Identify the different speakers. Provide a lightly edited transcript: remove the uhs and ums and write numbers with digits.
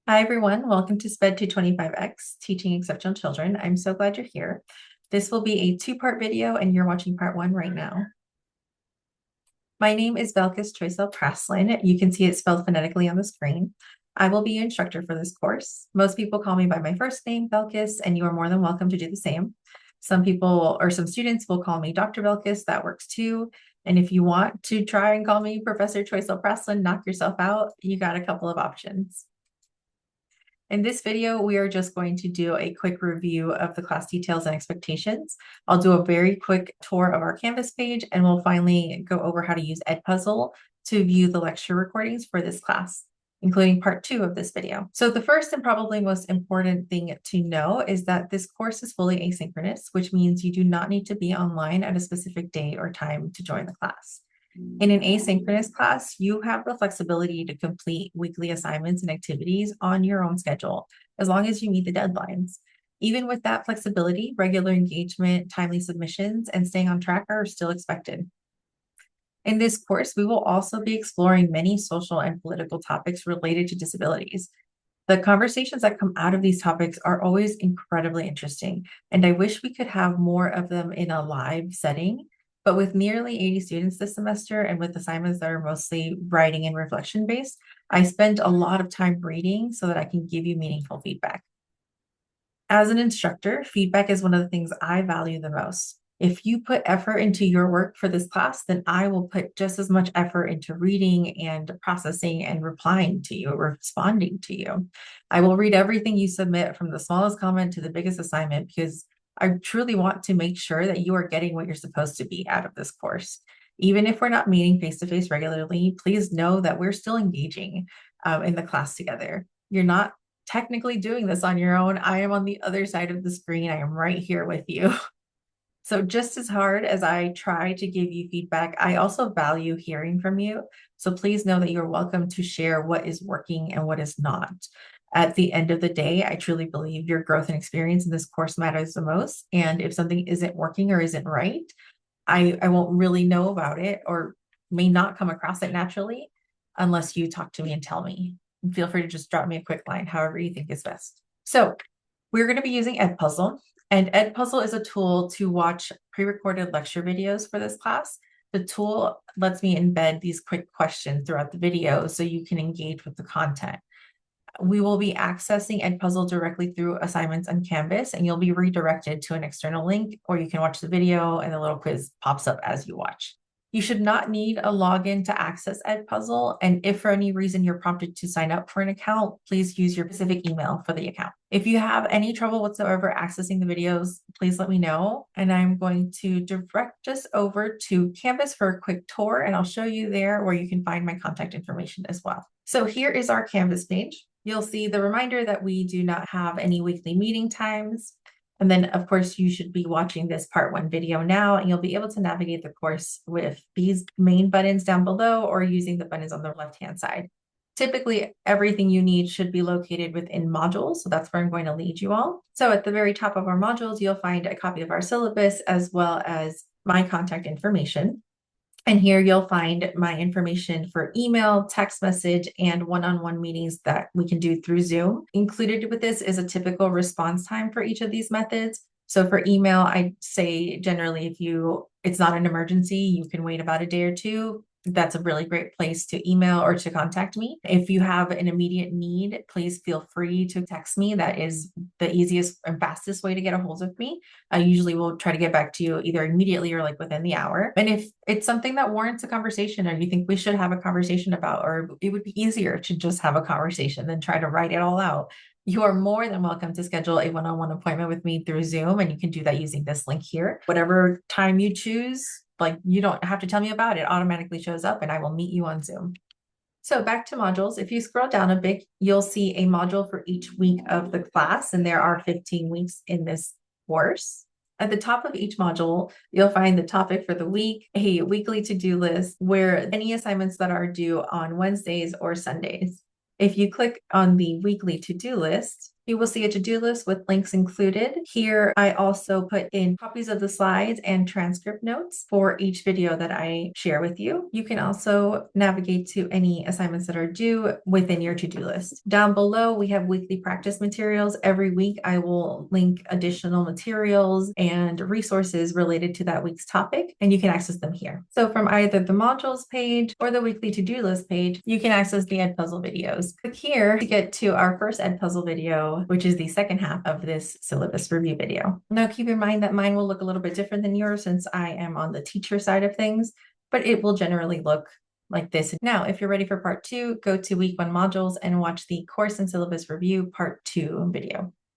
Speaker 1: Hi, everyone. Welcome to SPED 225X, Teaching Exceptional Children. I'm so glad you're here. This will be a two-part video, and you're watching part one right now. My name is Belkis Choisel Praslin. You can see it spelled phonetically on the screen. I will be your instructor for this course. Most people call me by my first name, Belkis, and you are more than welcome to do the same. Some people or some students will call me Dr. Belkis. That works too. And if you want to try and call me Professor Choisel Praslin, knock yourself out. You got a couple of options. In this video, we are just going to do a quick review of the class details and expectations. I'll do a very quick tour of our Canvas page, and we'll finally go over how to use Edpuzzle to view the lecture recordings for this class, including part two of this video. So the first and probably most important thing to know is that this course is fully asynchronous, which means you do not need to be online at a specific day or time to join the class. In an asynchronous class, you have the flexibility to complete weekly assignments and activities on your own schedule, as long as you meet the deadlines. Even with that flexibility, regular engagement, timely submissions, and staying on track are still expected. In this course, we will also be exploring many social and political topics related to disabilities. The conversations that come out of these topics are always incredibly interesting, and I wish we could have more of them in a live setting. But with nearly 80 students this semester and with assignments that are mostly writing and reflection based, I spent a lot of time reading so that I can give you meaningful feedback. As an instructor, feedback is one of the things I value the most. If you put effort into your work for this class, then I will put just as much effort into reading and processing and replying to you, responding to you. I will read everything you submit from the smallest comment to the biggest assignment because I truly want to make sure that you are getting what you're supposed to be out of this course. Even if we're not meeting face-to-face regularly, please know that we're still engaging in the class together. You're not technically doing this on your own. I am on the other side of the screen. I am right here with you. So just as hard as I try to give you feedback, I also value hearing from you. So please know that you're welcome to share what is working and what is not. At the end of the day, I truly believe your growth and experience in this course matters the most. And if something isn't working or isn't right, I won't really know about it or may not come across it naturally unless you talk to me and tell me. And feel free to just drop me a quick line, however you think is best. So we're going to be using Edpuzzle, and Edpuzzle is a tool to watch pre-recorded lecture videos for this class. The tool lets me embed these quick questions throughout the video so you can engage with the content. We will be accessing Edpuzzle directly through assignments on Canvas, and you'll be redirected to an external link, or you can watch the video and the little quiz pops up as you watch. You should not need a login to access Edpuzzle, and if for any reason you're prompted to sign up for an account, please use your specific email for the account. If you have any trouble whatsoever accessing the videos, please let me know, and I'm going to direct us over to Canvas for a quick tour, and I'll show you there where you can find my contact information as well. So here is our Canvas page. You'll see the reminder that we do not have any weekly meeting times. And then, of course, you should be watching this part one video now, and you'll be able to navigate the course with these main buttons down below or using the buttons on the left-hand side. Typically, everything you need should be located within modules, so that's where I'm going to lead you all. So at the very top of our modules, you'll find a copy of our syllabus as well as my contact information. And here you'll find my information for email, text message, and one-on-one meetings that we can do through Zoom. Included with this is a typical response time for each of these methods. So for email, I say generally if it's not an emergency, you can wait about a day or two. That's a really great place to email or to contact me. If you have an immediate need, please feel free to text me. That is the easiest and fastest way to get a hold of me. I usually will try to get back to you either immediately or like within the hour. And if it's something that warrants a conversation or you think we should have a conversation about, or it would be easier to just have a conversation than try to write it all out, you are more than welcome to schedule a one-on-one appointment with me through Zoom, and you can do that using this link here. Whatever time you choose, like you don't have to tell me about it, automatically shows up and I will meet you on Zoom. So back to modules. If you scroll down a bit, you'll see a module for each week of the class, and there are 15 weeks in this course. At the top of each module, you'll find the topic for the week, a weekly to-do list where any assignments that are due on Wednesdays or Sundays. If you click on the weekly to-do list, You will see a to-do list with links included. Here, I also put in copies of the slides and transcript notes for each video that I share with you. You can also navigate to any assignments that are due within your to-do list. Down below, we have weekly practice materials. Every week, I will link additional materials and resources related to that week's topic, and you can access them here. So from either the modules page or the weekly to-do list page, you can access the Edpuzzle videos. Click here to get to our first Edpuzzle video, which is the second half of this syllabus review video. Now, keep in mind that mine will look a little bit different than yours since I am on the teacher side of things, but it will generally look like this. Now, if you're ready for part 2, go to week 1 modules and watch the course and syllabus review part 2 video.